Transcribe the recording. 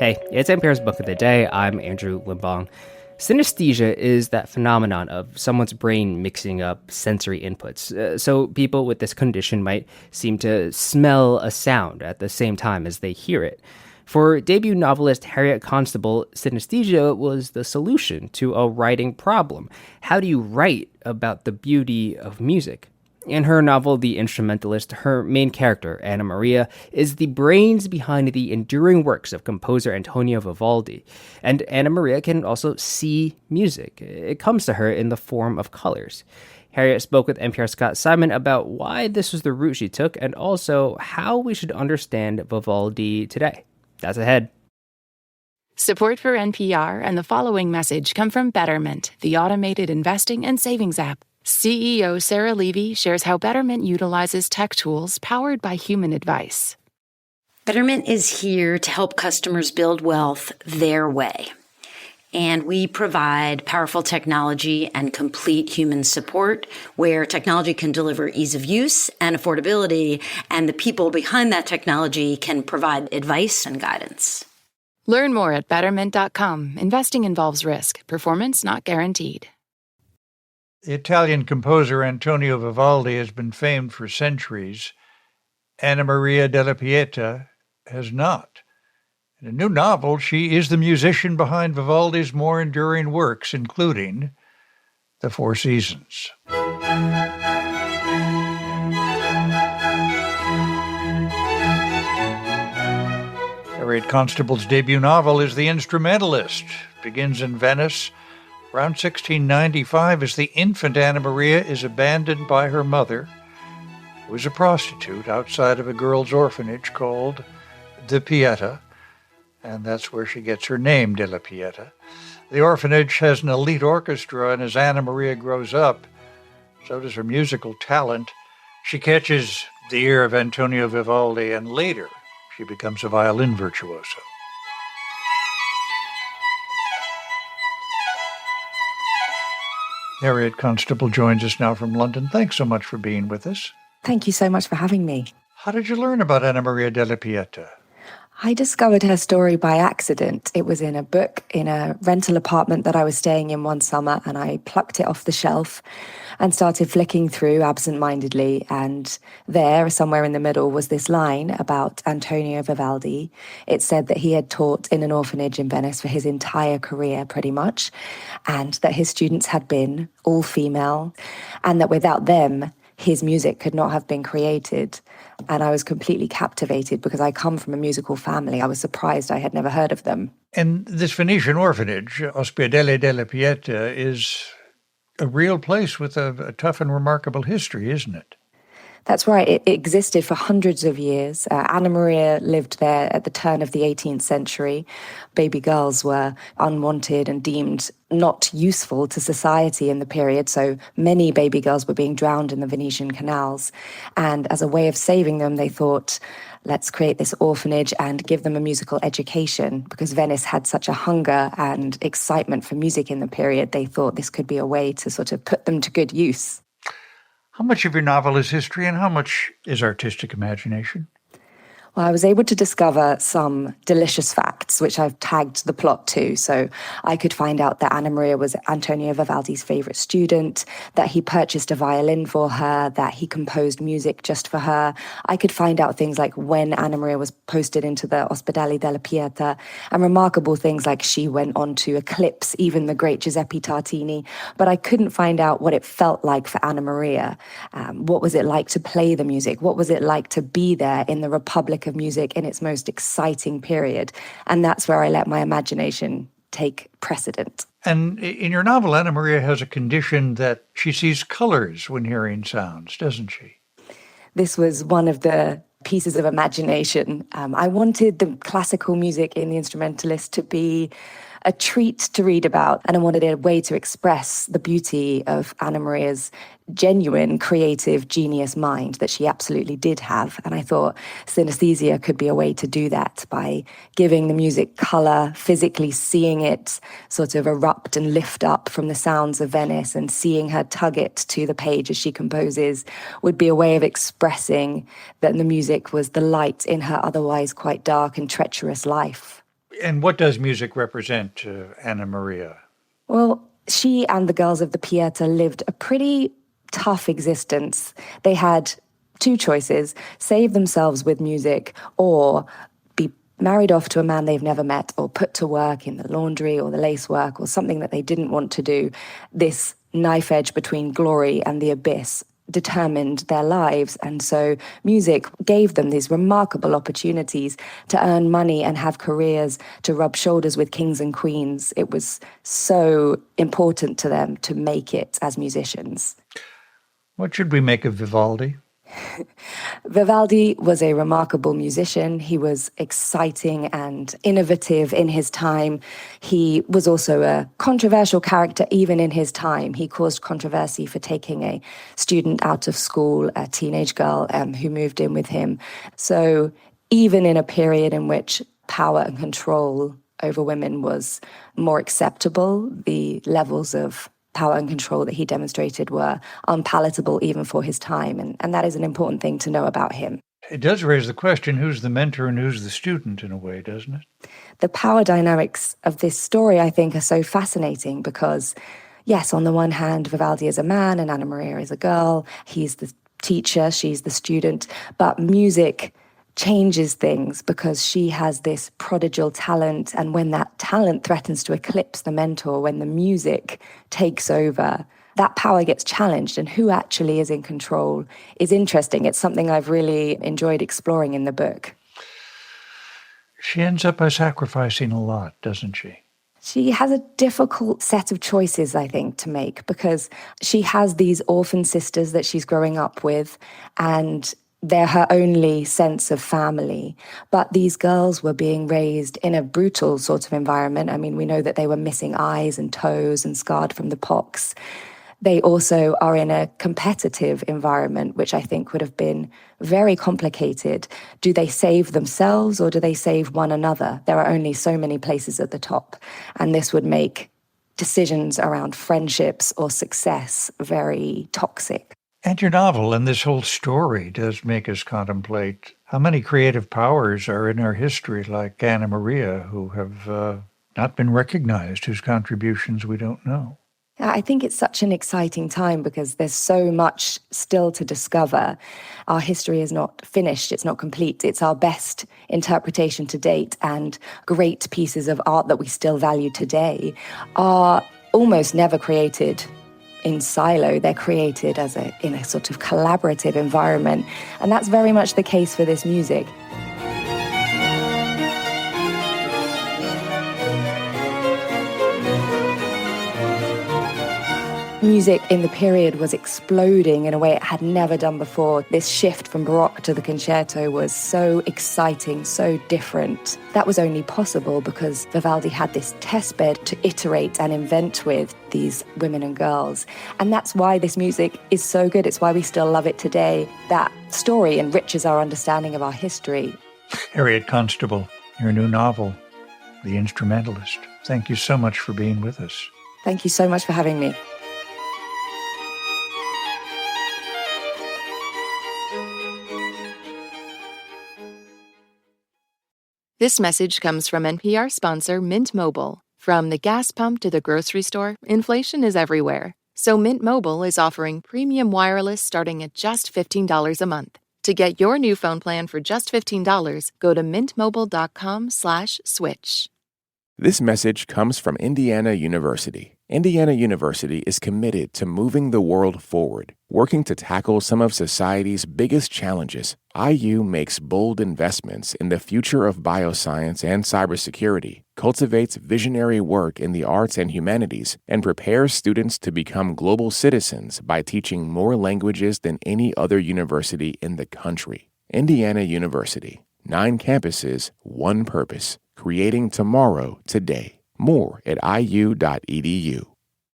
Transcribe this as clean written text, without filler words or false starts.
Hey, it's NPR's Book of the Day. I'm Andrew Limbong. Synesthesia is that phenomenon of someone's brain mixing up sensory inputs. So people with this condition might seem to smell a sound at the same time as they hear it. For debut novelist Harriet Constable, synesthesia was the solution to a writing problem. How do you write about the beauty of music? In her novel, The Instrumentalist, her main character, Anna Maria, is the brains behind the enduring works of composer Antonio Vivaldi. And Anna Maria can also see music. It comes to her in the form of colors. Harriet spoke with NPR's Scott Simon about why this was the route she took and also how we should understand Vivaldi today. That's ahead. Support for NPR and the following message come from Betterment, the automated investing and savings app. CEO Sarah Levy shares how Betterment utilizes tech tools powered by human advice. Betterment is here to help customers build wealth their way. And we provide powerful technology and complete human support where technology can deliver ease of use and affordability, and the people behind that technology can provide advice and guidance. Learn more at Betterment.com. Investing involves risk. Performance not guaranteed. The Italian composer Antonio Vivaldi has been famed for centuries. Anna Maria della Pietà has not. In a new novel, she is the musician behind Vivaldi's more enduring works, including The Four Seasons. Harriet Constable's debut novel is The Instrumentalist. It begins in Venice around 1695 as the infant Anna Maria is abandoned by her mother, who is a prostitute outside of a girls' orphanage called the Pietà, and that's where she gets her name, Della Pietà. The orphanage has an elite orchestra, and as Anna Maria grows up, so does her musical talent. She catches the ear of Antonio Vivaldi, and later she becomes a violin virtuoso. Harriet Constable joins us now from London. Thanks so much for being with us. Thank you so much for having me. How did you learn about Anna Maria della Pietà? I discovered her story by accident. It was in a book in a rental apartment that I was staying in one summer, and I plucked it off the shelf and started flicking through absentmindedly. And there, somewhere in the middle, was this line about Antonio Vivaldi. It said that he had taught in an orphanage in Venice for his entire career, pretty much, and that his students had been all female, and that without them, his music could not have been created. And I was completely captivated because I come from a musical family. I was surprised I had never heard of them. And this Venetian orphanage, Ospedale della Pietà, is a real place with a tough and remarkable history, isn't it? That's right. It existed for hundreds of years. Anna Maria lived there at the turn of the 18th century. Baby girls were unwanted and deemed not useful to society in the period, so many baby girls were being drowned in the Venetian canals. And as a way of saving them, they thought, let's create this orphanage and give them a musical education. Because Venice had such a hunger and excitement for music in the period, they thought this could be a way to sort of put them to good use. How much of your novel is history and how much is artistic imagination? Well, I was able to discover some delicious facts, which I've tagged the plot to. So I could find out that Anna Maria was Antonio Vivaldi's favorite student, that he purchased a violin for her, that he composed music just for her. I could find out things like when Anna Maria was posted into the Ospedale della Pietà, and remarkable things like she went on to eclipse even the great Giuseppe Tartini. But I couldn't find out what it felt like for Anna Maria. What was it like to play the music? What was it like to be there in the Republic of music in its most exciting period? And that's where I let my imagination take precedent. And in your novel, Anna Maria has a condition that she sees colors when hearing sounds, doesn't she? This was one of the pieces of imagination. I wanted the classical music in The Instrumentalist to be a treat to read about, and I wanted a way to express the beauty of Anna Maria's genuine creative genius mind that she absolutely did have. And I thought synesthesia could be a way to do that by giving the music color, physically seeing it sort of erupt and lift up from the sounds of Venice, and seeing her tug it to the page as she composes would be a way of expressing that the music was the light in her otherwise quite dark and treacherous life. And what does music represent to Anna Maria? Well, she and the girls of the Pieta lived a pretty tough existence. They had two choices: save themselves with music or be married off to a man they've never met, or put to work in the laundry or the lace work or something that they didn't want to do. This knife edge between glory and the abyss determined their lives. And so music gave them these remarkable opportunities to earn money and have careers, to rub shoulders with kings and queens. It was so important to them to make it as musicians. What should we make of Vivaldi? Vivaldi was a remarkable musician. He was exciting and innovative in his time. He was also a controversial character even in his time. He caused controversy for taking a student out of school, a teenage girl who moved in with him. So even in a period in which power and control over women was more acceptable, the levels of power and control that he demonstrated were unpalatable even for his time. And that is an important thing to know about him. It does raise the question, who's the mentor and who's the student in a way, doesn't it? The power dynamics of this story, I think, are so fascinating because, yes, on the one hand, Vivaldi is a man and Anna Maria is a girl. He's the teacher, she's the student. But music changes things because she has this prodigal talent, and when that talent threatens to eclipse the mentor, when the music takes over, that power gets challenged, and who actually is in control is interesting. It's something I've really enjoyed exploring in the book. She ends up by sacrificing a lot, doesn't she? She has a difficult set of choices, I think, to make, because she has these orphan sisters that she's growing up with, and they're her only sense of family. But these girls were being raised in a brutal sort of environment. I mean, we know that they were missing eyes and toes and scarred from the pox. They also are in a competitive environment, which I think would have been very complicated. Do they save themselves or do they save one another? There are only so many places at the top, and this would make decisions around friendships or success very toxic. And your novel and this whole story does make us contemplate how many creative powers are in our history, like Anna Maria, who have not been recognized, whose contributions we don't know. I think it's such an exciting time because there's so much still to discover. Our history is not finished, it's not complete. It's our best interpretation to date, and great pieces of art that we still value today are almost never created in silo. They're created in a sort of collaborative environment. And that's very much the case for this music. Music in the period was exploding in a way it had never done before. This shift from Baroque to the concerto was so exciting, so different. That was only possible because Vivaldi had this testbed to iterate and invent with these women and girls. And that's why this music is so good. It's why we still love it today. That story enriches our understanding of our history. Harriet Constable, your new novel, The Instrumentalist. Thank you so much for being with us. Thank you so much for having me. This message comes from NPR sponsor Mint Mobile. From the gas pump to the grocery store, inflation is everywhere. So Mint Mobile is offering premium wireless starting at just $15 a month. To get your new phone plan for just $15, go to mintmobile.com/switch. This message comes from Indiana University. Indiana University is committed to moving the world forward, working to tackle some of society's biggest challenges. IU makes bold investments in the future of bioscience and cybersecurity, cultivates visionary work in the arts and humanities, and prepares students to become global citizens by teaching more languages than any other university in the country. Indiana University. 9 campuses, 1 purpose. Creating tomorrow today. More at iu.edu.